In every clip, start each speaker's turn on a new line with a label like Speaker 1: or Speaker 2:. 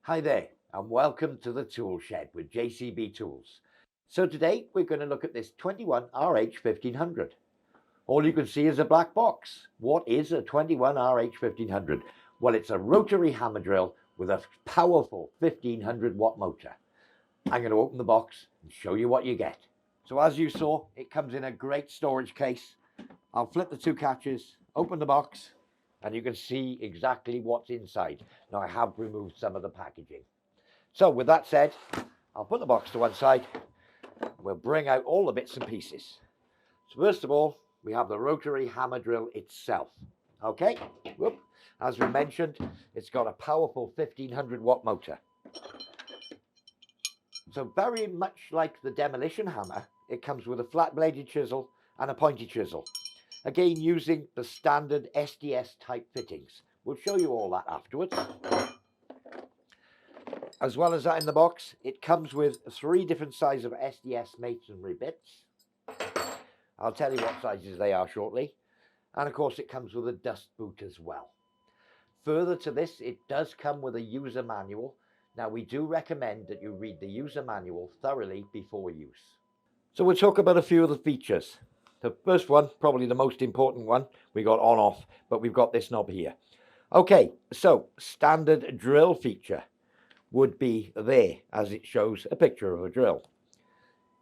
Speaker 1: Hi there, and welcome to the Tool Shed with JCB Tools. So today we're going to look at this 21RH 1500. All you can see is a black box. What is a 21RH 1500? Well, it's a rotary hammer drill with a powerful 1500 watt motor. I'm going to open the box and show you what you get. So as you saw, it comes in a great storage case. I'll flip the two catches, open the box, and you can see exactly what's inside. Now I have removed some of the packaging. So with that said, I'll put the box to one side. We'll bring out all the bits and pieces. So first of all, we have the rotary hammer drill itself. Okay, whoop. As we mentioned, it's got a powerful 1500 watt motor. So very much like the demolition hammer, it comes with a flat bladed chisel and a pointy chisel. Again, using the standard SDS type fittings. We'll show you all that afterwards. As well as that in the box, it comes with 3 different sizes of SDS masonry bits. I'll tell you what sizes they are shortly. And of course, it comes with a dust boot as well. Further to this, it does come with a user manual. Now, we do recommend that you read the user manual thoroughly before use. So we'll talk about a few of the features. The first one, probably the most important one, we got on-off, but we've got this knob here. Okay, so standard drill feature would be there, as it shows a picture of a drill.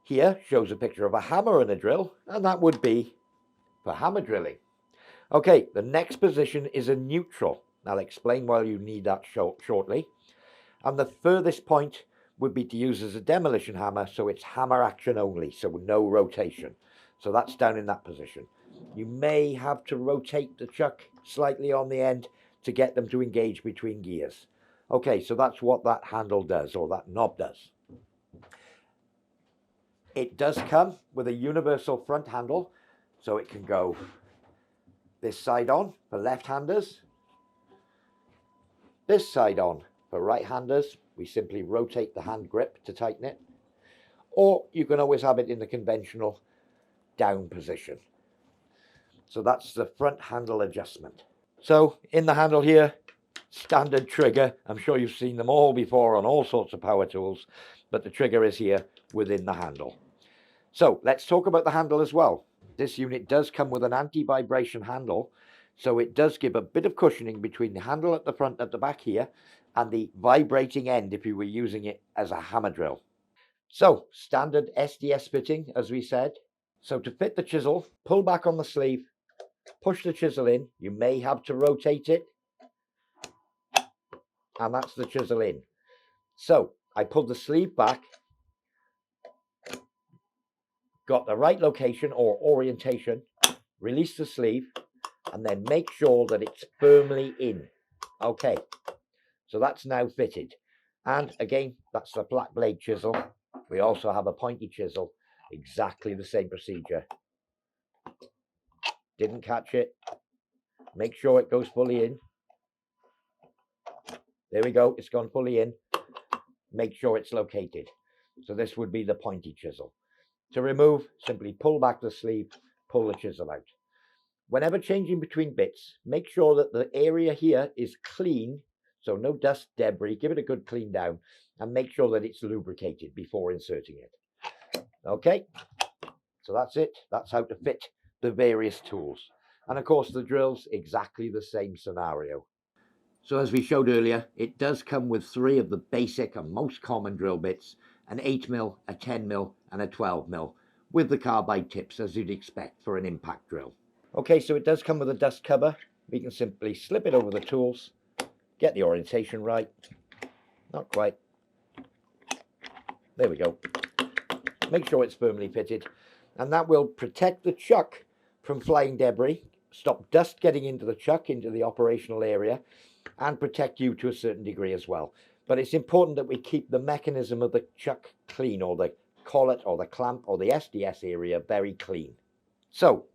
Speaker 1: Here shows a picture of a hammer and a drill, and that would be for hammer drilling. Okay, the next position is a neutral. I'll explain why you need that shortly. And the furthest point would be to use as a demolition hammer, so it's hammer action only, so no rotation. So that's down in that position. You may have to rotate the chuck slightly on the end to get them to engage between gears. Okay, so that's what that handle does, or that knob does. It does come with a universal front handle, so it can go this side on for left-handers, this side on for right-handers. We simply rotate the hand grip to tighten it, or you can always have it in the conventional down position. So that's the front handle adjustment. So in the handle here, standard trigger. I'm sure you've seen them all before on all sorts of power tools, but the trigger is here within the handle. So let's talk about the handle as well. This unit does come with an anti-vibration handle, so it does give a bit of cushioning between the handle at the front, at the back here, and the vibrating end if you were using it as a hammer drill. So standard SDS fitting, as we said. So to fit the chisel, pull back on the sleeve, push the chisel in. You may have to rotate it, and that's the chisel in. So I pulled the sleeve back, got the right location or orientation, release the sleeve, and then make sure that it's firmly in. Okay, so that's now fitted. And again, that's the flat blade chisel. We also have a pointy chisel, exactly the same procedure. Didn't catch it. Make sure it goes fully in. There we go, it's gone fully in. Make sure it's located. So this would be the pointy chisel. To remove, simply pull back the sleeve, pull the chisel out. Whenever changing between bits, make sure that the area here is clean, so no dust, debris. Give it a good clean down, and make sure that it's lubricated before inserting it. Okay, so that's it. That's how to fit the various tools. And of course, the drill's exactly the same scenario. So as we showed earlier, it does come with 3 of the basic and most common drill bits, an 8mm, a 10mm, and a 12mm, with the carbide tips as you'd expect for an impact drill. Okay, so it does come with a dust cover. We can simply slip it over the tools, get the orientation right. Not quite. There we go. Make sure it's firmly fitted, and that will protect the chuck from flying debris, stop dust getting into the chuck, into the operational area, and protect you to a certain degree as well. But it's important that we keep the mechanism of the chuck clean, or the collet or the clamp or the SDS area very clean. So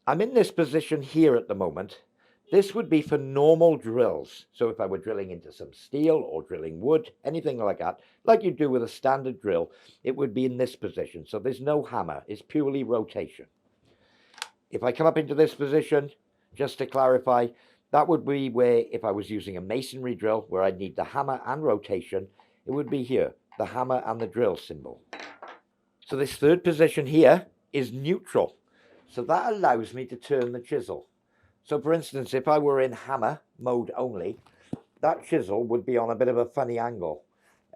Speaker 1: I'm in this position here at the moment. This would be for normal drills. So if I were drilling into some steel or drilling wood, anything like that, like you do with a standard drill, it would be in this position. So there's no hammer, it's purely rotation. If I come up into this position, just to clarify, That would be where, if I was using a masonry drill where I'd need the hammer and rotation, it would be here, the hammer and the drill symbol. So this third position here is neutral. So that allows me to turn the chisel. So for instance, if I were in hammer mode only, that chisel would be on a bit of a funny angle.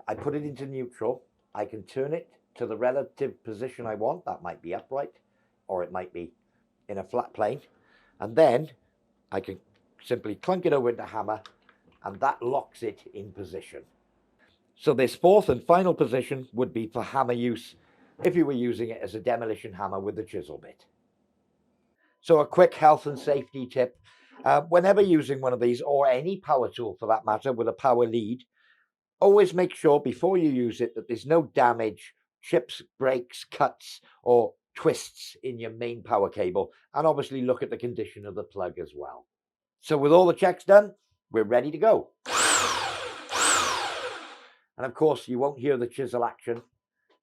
Speaker 1: I put it into neutral. I can turn it to the relative position I want. That might be upright, or it might be in a flat plane. And then I can simply clunk it over into hammer, and that locks it in position. So this fourth and final position would be for hammer use if you were using it as a demolition hammer with the chisel bit. So a quick health and safety tip, whenever using one of these, or any power tool for that matter with a power lead, always make sure before you use it that there's no damage, chips, breaks, cuts, or twists in your main power cable, and obviously look at the condition of the plug as well. So with all the checks done, we're ready to go. And of course, you won't hear the chisel action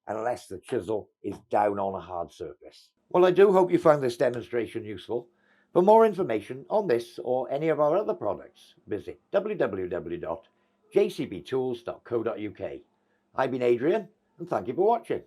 Speaker 1: unless the chisel is down on a hard surface. Well, I do hope you found this demonstration useful. For more information on this or any of our other products, visit www.jcbtools.co.uk. I've been Adrian, and thank you for watching.